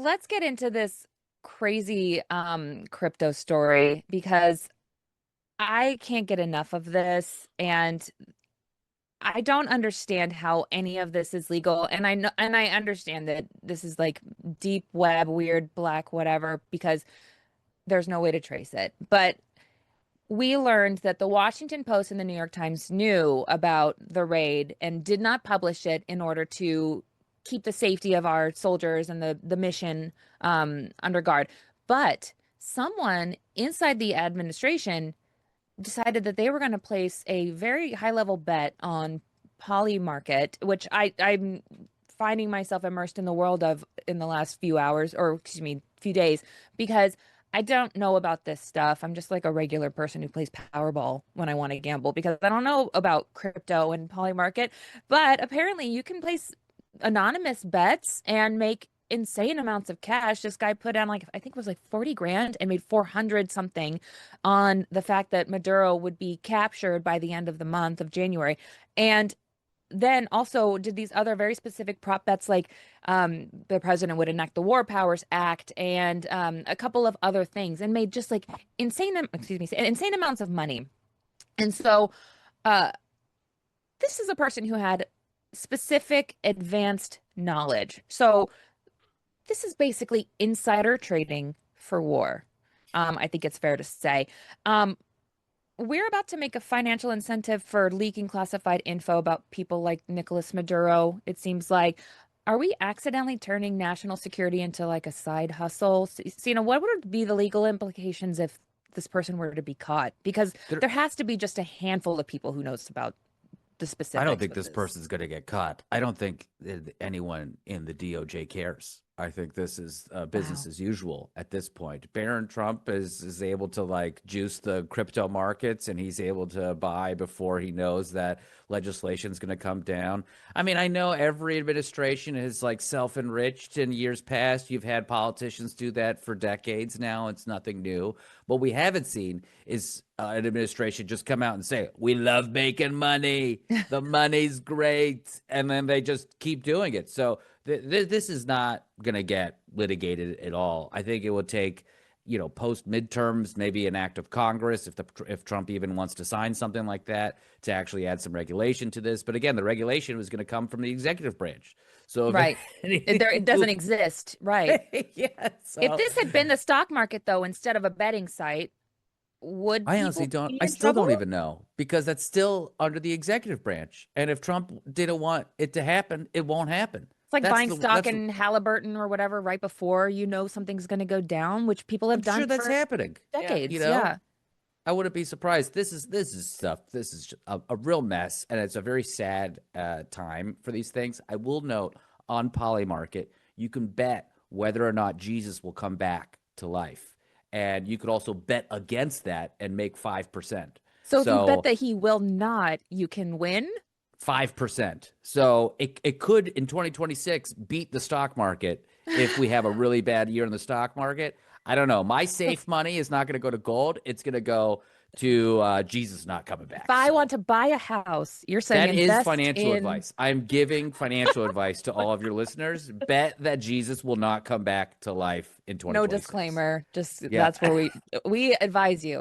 let's get into this crazy crypto story because I can't get enough of this and I don't understand how any of this is legal. And I know and I understand that this is like deep web, weird, black, whatever, because there's no way to trace it. But we learned that the Washington Post and the New York Times knew about the raid and did not publish it in order to keep the safety of our soldiers and the mission under guard. But someone inside the administration decided that they were going to place a very high level bet on Polymarket, which I'm finding myself immersed in the world of in the last few hours, or excuse me, few days, because I don't know about this stuff. I'm just like a regular person who plays Powerball when I want to gamble because I don't know about crypto and Polymarket. But apparently, you can place anonymous bets and make insane amounts of cash. This guy put down like I think it was like 40 grand and made 400 something on the fact that Maduro would be captured by the end of the month of January. And then also did these other very specific prop bets like the president would enact the War Powers Act and a couple of other things and made just like insane amounts of money. And so uh, this is a person who had specific advanced knowledge. So this is basically insider trading for war. I think it's fair to say. We're about to make a financial incentive for leaking classified info about people like Nicolas Maduro. It seems like, are we accidentally turning national security into like a side hustle? So, what would be the legal implications if this person were to be caught? Because There, there has to be just a handful of people who knows about the I don't specifics think of this this. person's going to get caught. I don't think anyone in the DOJ cares. I think this is business Wow. as usual at this point. Barron Trump is able to like juice the crypto markets, and he's able to buy before he knows that legislation is going to come down. I mean, I know every administration has like self-enriched in years past. You've had politicians do that for decades now. It's nothing new. What we haven't seen is an administration just come out and say, "We love making money. The money's great," and then they just keep doing it. So this is not going to get litigated at all. I think it will take, post midterms, maybe an act of Congress if Trump even wants to sign something like that to actually add some regulation to this. But again, the regulation was going to come from the executive branch. So if Right. It anything doesn't moves, exist. Right. yeah. If So this had been the stock market, though, instead of a betting site, would I honestly people don't. be I in still trouble? don't even know because that's still under the executive branch. And if Trump didn't want it to happen, it won't happen. It's like That's buying the stock that's in Halliburton or whatever right before you know something's going to go down, which people have I'm done sure that's for happening. Yeah, decades. Yeah. I wouldn't be surprised. This is stuff. This is a real mess, and it's a very sad time for these things. I will note on Polymarket, you can bet whether or not Jesus will come back to life, and you could also bet against that and make 5%. So if you bet So that he will not, you can win. 5%. So it could in 2026 beat the stock market if we have a really bad year in the stock market. I don't know. My safe money is not going to go to gold. It's going to go to Jesus not coming If back. I want So to buy a house, you're saying that is invest financial in advice. I'm giving financial advice to all of your listeners. Bet that Jesus will not come back to life in no 2026. disclaimer. Just Yeah. that's where we advise you.